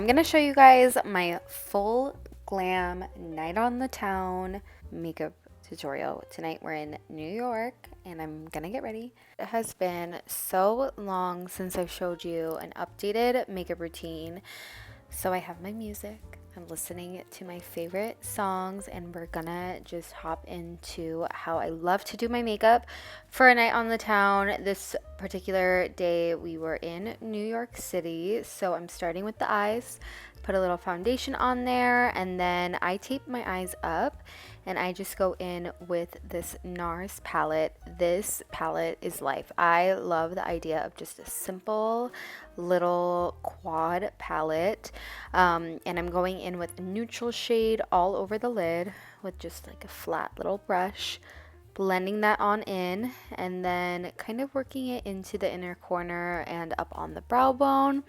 I'm gonna show you guys my full glam night on the town makeup tutorial. Tonight we're in New York and I'm gonna get ready. It has been so long since I've showed you an updated makeup routine. So I have my music. I'm listening to my favorite songs and we're gonna just hop into how I love to do my makeup for a night on the town. This particular day we were in New York City, so I'm starting with the eyes. Put a little foundation on there and then I tape my eyes up and I just go in with this NARS palette. This palette is life. I love the idea of just a simple little quad palette, and I'm going in with a neutral shade all over the lid with just like a flat little brush, blending that on in and then kind of working it into the inner corner and up on the brow bone.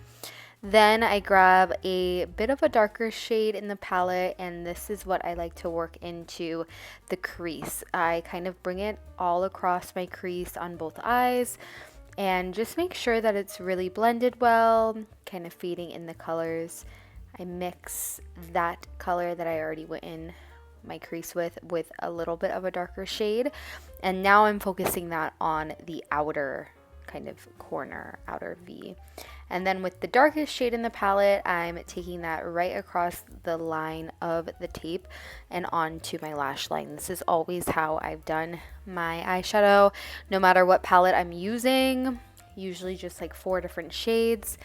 Then I grab a bit of a darker shade in the palette, and this is what I like to work into the crease. I kind of bring it all across my crease on both eyes and just make sure that it's really blended well, kind of fading in the colors. I mix that color that I already went in my crease with a little bit of a darker shade, and now I'm focusing that on the outer kind of corner, outer V. And then with the darkest shade in the palette, I'm taking that right across the line of the tape and onto my lash line. This is always how I've done my eyeshadow, no matter what palette I'm using, usually just like 4 different shades.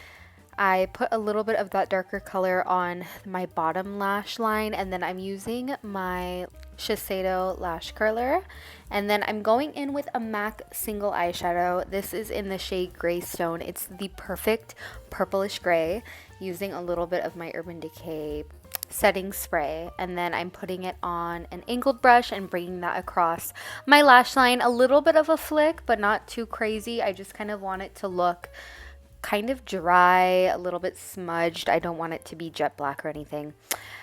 I put a little bit of that darker color on my bottom lash line, and then I'm using my Shiseido lash curler, and then I'm going in with a MAC single eyeshadow. This is in the shade Gray Stone. It's the perfect purplish gray, using a little bit of my Urban Decay setting spray, and then I'm putting it on an angled brush and bringing that across my lash line. A little bit of a flick, but not too crazy. I just kind of want it to look kind of dry, a little bit smudged. I don't want it to be jet black or anything.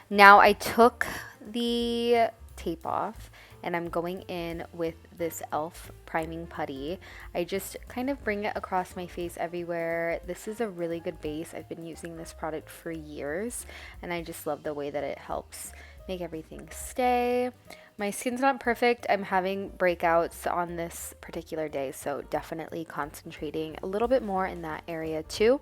Now I took the tape off and I'm going in with this e.l.f. priming putty. I just kind of bring it across my face everywhere. This is a really good base. I've been using this product for years and I just love the way that it helps make everything stay. My skin's not perfect. I'm having breakouts on this particular day, so definitely concentrating a little bit more in that area too.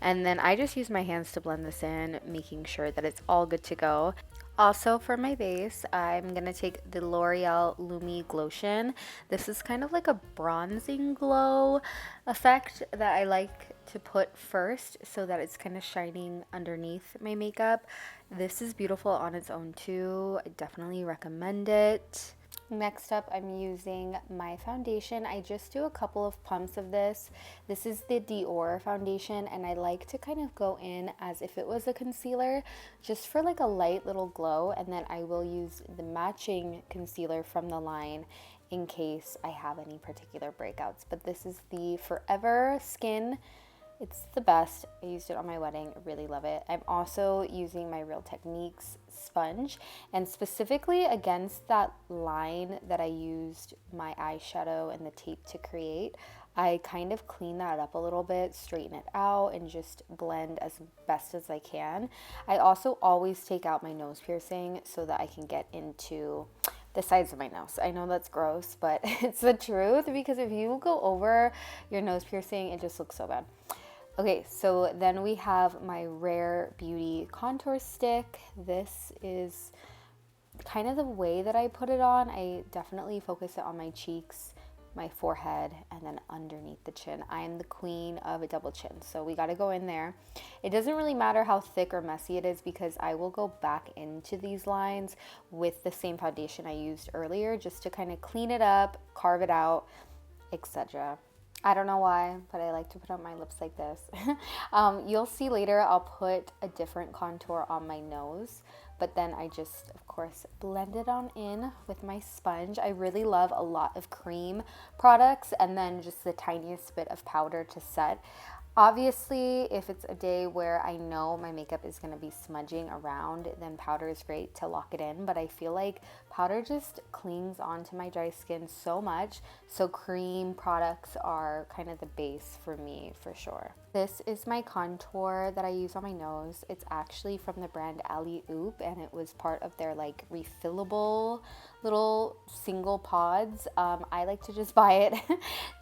And then I just use my hands to blend this in, making sure that it's all good to go. Also for my base, I'm going to take the L'Oreal Lumi Glotion. This is kind of like a bronzing glow effect that I like to put first so that it's kind of shining underneath my makeup. This is beautiful on its own too. I definitely recommend it. Next up, I'm using my foundation. I just do a couple of pumps of this. This is the Dior foundation, and I like to kind of go in as if it was a concealer, just for like a light little glow, and then I will use the matching concealer from the line in case I have any particular breakouts. But this is the Forever Skin. It's the best. I used it on my wedding. I really love it. I'm also using my Real Techniques sponge, and specifically against that line that I used my eyeshadow and the tape to create, I kind of clean that up a little bit, straighten it out, and just blend as best as I can. I also always take out my nose piercing so that I can get into the sides of my nose. I know that's gross, but it's the truth, because if you go over your nose piercing, it just looks so bad. Okay, so then we have my Rare Beauty contour stick. This is kind of the way that I put it on. I definitely focus it on my cheeks, my forehead, and then underneath the chin. I am the queen of a double chin, so we got to go in there. It doesn't really matter how thick or messy it is, because I will go back into these lines with the same foundation I used earlier, just to kind of clean it up, carve it out, etc. I don't know why, but I like to put on my lips like this. You'll see later I'll put a different contour on my nose, but then I just, of course, blend it on in with my sponge. I really love a lot of cream products and then just the tiniest bit of powder to set. Obviously, if it's a day where I know my makeup is going to be smudging around, then powder is great to lock it in. But I feel like powder just clings onto my dry skin so much. So cream products are kind of the base for me for sure. This is my contour that I use on my nose. It's actually from the brand Alley Oop, and it was part of their like refillable little single pods. I like to just buy it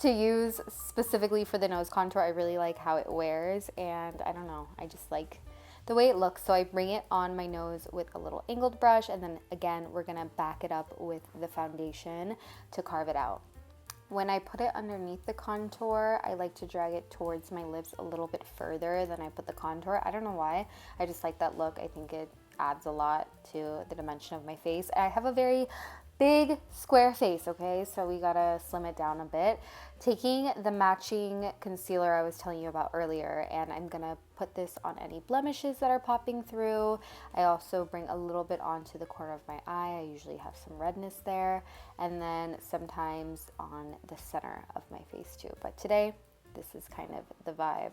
to use specifically for the nose contour. I really like how it wears, and I don't know, I just like the way it looks. So I bring it on my nose with a little angled brush, and then again we're gonna back it up with the foundation to carve it out. When I put it underneath the contour, I like to drag it towards my lips a little bit further than I put the contour. I don't know why, I just like that look. I think it adds a lot to the dimension of my face. I have a very big square face, okay, so we gotta slim it down a bit. Taking the matching concealer I was telling you about earlier, and I'm gonna put this on any blemishes that are popping through. I also bring a little bit onto the corner of my eye. I usually have some redness there, and then sometimes on the center of my face too. But today, this is kind of the vibe.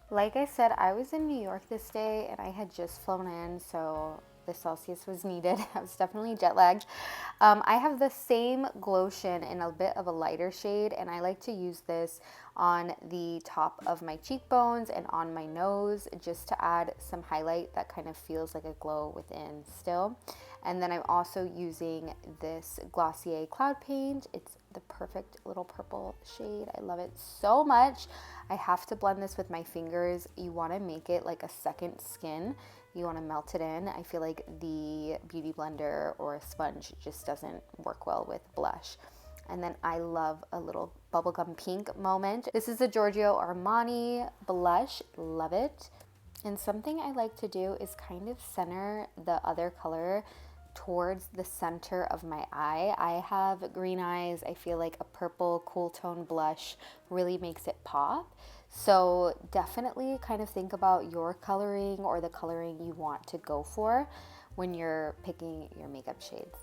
Like I said, I was in New York this day and I had just flown in, so the Celsius was needed. I was definitely jet lagged. I have the same Glotion in a bit of a lighter shade, and I like to use this on the top of my cheekbones and on my nose just to add some highlight that kind of feels like a glow within still. And then I'm also using this Glossier Cloud Paint. It's the perfect little purple shade. I love it so much. I have to blend this with my fingers. You want to make it like a second skin. You want to melt it in. I feel like the beauty blender or a sponge just doesn't work well with blush. And then I love a little bubblegum pink moment. This is a Giorgio Armani blush. Love it. And something I like to do is kind of center the other color towards the center of my eye. I have green eyes. I feel like a purple cool tone blush really makes it pop. So definitely kind of think about your coloring or the coloring you want to go for when you're picking your makeup shades.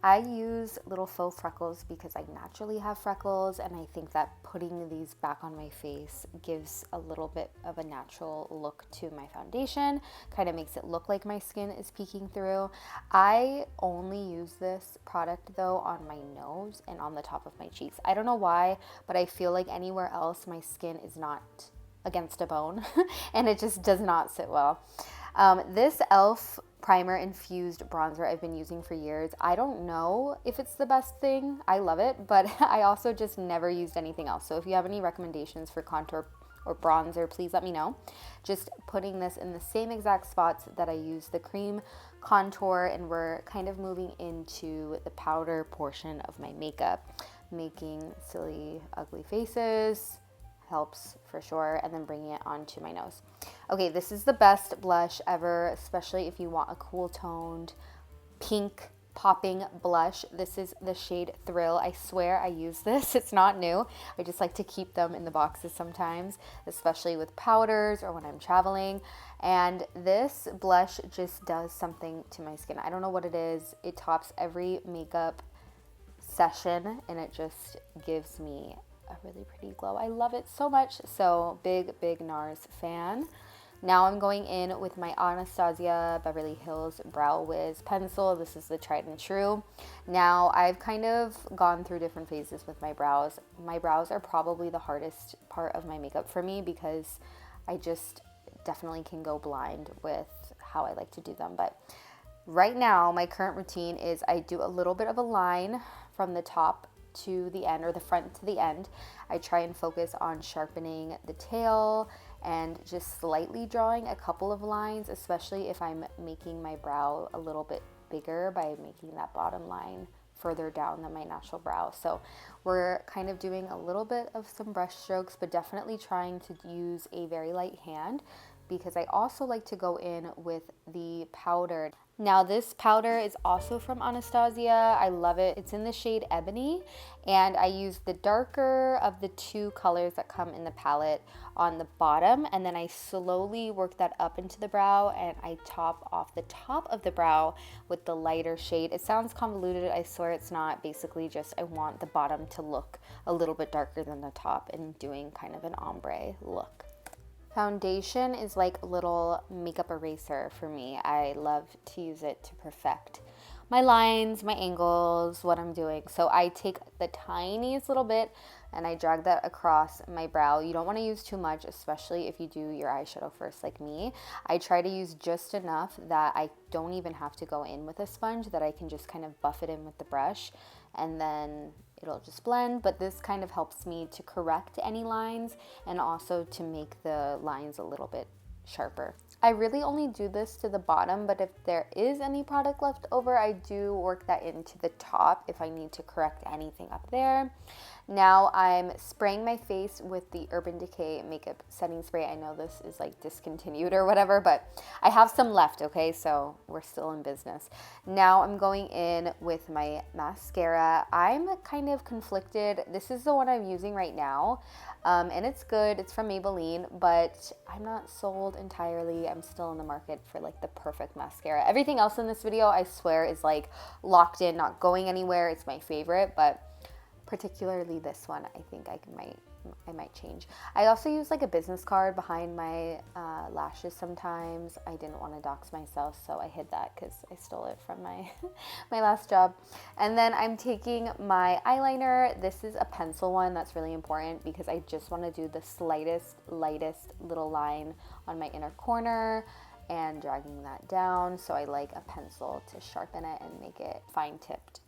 I use little faux freckles because I naturally have freckles, and I think that putting these back on my face gives a little bit of a natural look to my foundation, kind of makes it look like my skin is peeking through. I only use this product though on my nose and on the top of my cheeks. I don't know why, but I feel like anywhere else my skin is not against a bone and it just does not sit well. This e.l.f. primer infused bronzer I've been using for years. I don't know if it's the best thing. I love it, but I also just never used anything else. So if you have any recommendations for contour or bronzer, please let me know. Just putting this in the same exact spots that I use the cream contour, and we're kind of moving into the powder portion of my makeup. Making silly, ugly faces helps for sure, and then bringing it onto my nose. Okay, this is the best blush ever, especially if you want a cool toned pink popping blush. This is the shade Thrill. I swear I use this. It's not new. I just like to keep them in the boxes sometimes, especially with powders or when I'm traveling. And this blush just does something to my skin. I don't know what it is. It tops every makeup session and it just gives me a really pretty glow. I love it so much. So big NARS fan. Now I'm going in with my Anastasia Beverly Hills Brow Wiz pencil. This is the tried and true. Now I've kind of gone through different phases with my brows. My brows are probably the hardest part of my makeup for me because I just definitely can go blind with how I like to do them. But right now my current routine is I do a little bit of a line from the top to the end, or the front to the end. I try and focus on sharpening the tail and just slightly drawing a couple of lines, especially if I'm making my brow a little bit bigger by making that bottom line further down than my natural brow. So we're kind of doing a little bit of some brush strokes, but definitely trying to use a very light hand because I also like to go in with the powdered. Now this powder is also from Anastasia. I love it. It's in the shade Ebony, and I use the darker of the two colors that come in the palette on the bottom, and then I slowly work that up into the brow, and I top off the top of the brow with the lighter shade. It sounds convoluted, I swear it's not. Basically just I want the bottom to look a little bit darker than the top and doing kind of an ombre look. Foundation is like a little makeup eraser for me. I love to use it to perfect my lines, my angles, what I'm doing. So I take the tiniest little bit and I drag that across my brow. You don't want to use too much, especially if you do your eyeshadow first like me. I try to use just enough that I don't even have to go in with a sponge, that I can just kind of buff it in with the brush, and then it'll just blend. But this kind of helps me to correct any lines and also to make the lines a little bit sharper. I really only do this to the bottom, but if there is any product left over, I do work that into the top if I need to correct anything up there. Now I'm spraying my face with the Urban Decay makeup setting spray. I know this is like discontinued or whatever, but I have some left, okay? So we're still in business. Now I'm going in with my mascara. I'm kind of conflicted. This is the one I'm using right now, and it's good. It's from Maybelline, but I'm not sold entirely. I'm still in the market for like the perfect mascara. Everything else in this video, I swear, is like locked in, not going anywhere. It's my favorite, but particularly this one, I think I might change. I also use like a business card behind my lashes sometimes. I didn't want to dox myself, so I hid that because I stole it from my my last job. And then I'm taking my eyeliner. This is a pencil one. That's really important because I just want to do the lightest little line on my inner corner and dragging that down. So I like a pencil to sharpen it and make it fine tipped.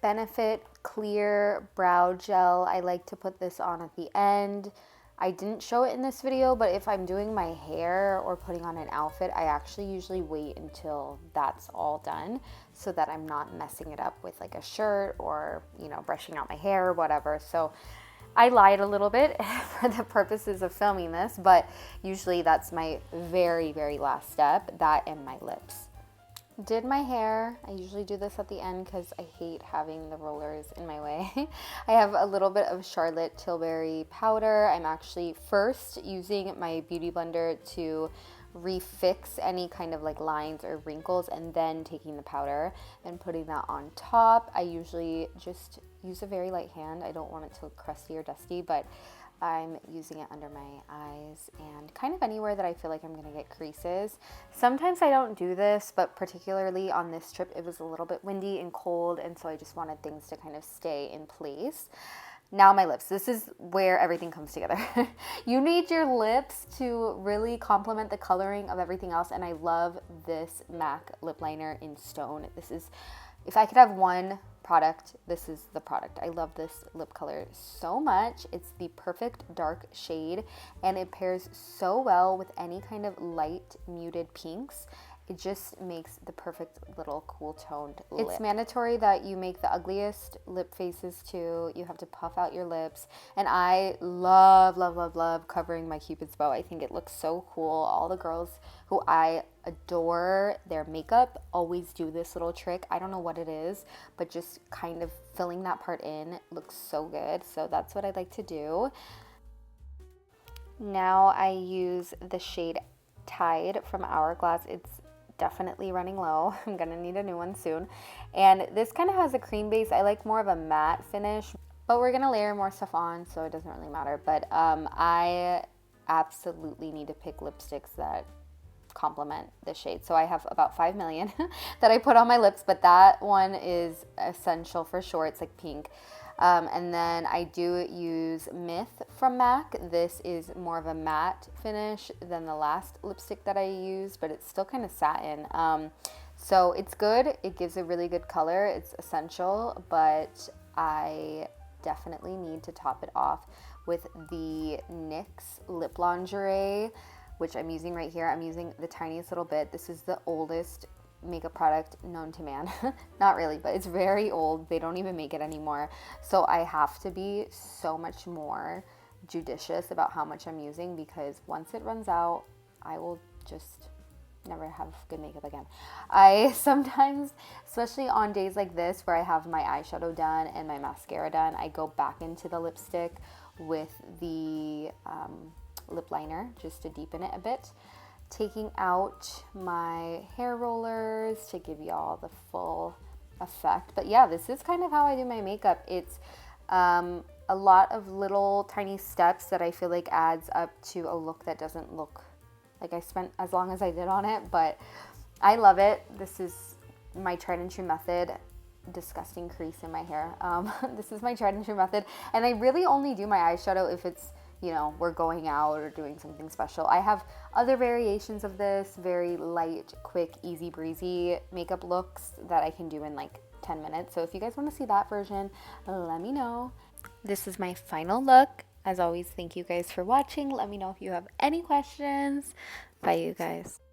Benefit Clear Brow Gel. I like to put this on at the end. I didn't show it in this video, but if I'm doing my hair or putting on an outfit, I actually usually wait until that's all done so that I'm not messing it up with like a shirt or, you know, brushing out my hair or whatever. So I lied a little bit for the purposes of filming this, but usually that's my very, very last step, that and my lips. Did my hair. I usually do this at the end because I hate having the rollers in my way. I have a little bit of Charlotte Tilbury powder. I'm actually first using my beauty blender to refix any kind of like lines or wrinkles, and then taking the powder and putting that on top. I usually just use a very light hand. I don't want it to look crusty or dusty, but I'm using it under my eyes and kind of anywhere that I feel like I'm gonna get creases. Sometimes I don't do this, but particularly on this trip, it was a little bit windy and cold, and so I just wanted things to kind of stay in place. Now my lips. This is where everything comes together. You need your lips to really complement the coloring of everything else, and I love this MAC lip liner in Stone. This is, if I could have one product, this is the product. I love this lip color so much. It's the perfect dark shade, and it pairs so well with any kind of light muted pinks. It just makes the perfect little cool toned lip. It's mandatory that you make the ugliest lip faces too. You have to puff out your lips. And I love, love, love, love covering my Cupid's bow. I think it looks so cool. All the girls who I adore their makeup always do this little trick. I don't know what it is, but just kind of filling that part in looks so good. So that's what I like to do. Now I use the shade Tide from Hourglass. It's definitely running low. I'm gonna need a new one soon. And this kind of has a cream base. I like more of a matte finish, but we're gonna layer more stuff on, so it doesn't really matter. But I absolutely need to pick lipsticks that complement the shade. So I have about 5 million that I put on my lips, but that one is essential for sure. It's like pink. And then I do use Myth from MAC. This is more of a matte finish than the last lipstick that I used, but it's still kind of satin. So it's good. It gives a really good color. It's essential, but I definitely need to top it off with the NYX Lip Lingerie, which I'm using right here. I'm using the tiniest little bit. This is the oldest makeup product known to man. Not really, but it's very old. They don't even make it anymore. So I have to be so much more judicious about how much I'm using, because once it runs out, I will just never have good makeup again. I sometimes, especially on days like this where I have my eyeshadow done and my mascara done, I go back into the lipstick with the lip liner just to deepen it a bit. Taking out my hair rollers to give y'all the full effect. But yeah, this is kind of how I do my makeup. It's a lot of little tiny steps that I feel like adds up to a look that doesn't look like I spent as long as I did on it, but I love it. This is my tried and true method. Disgusting crease in my hair. This is my tried and true method, and I really only do my eyeshadow if it's, you know, we're going out or doing something special. I have other variations of this, very light, quick, easy breezy makeup looks that I can do in like 10 minutes. So if you guys want to see that version, let me know. This is my final look. As always, thank you guys for watching. Let me know if you have any questions. Bye, you guys.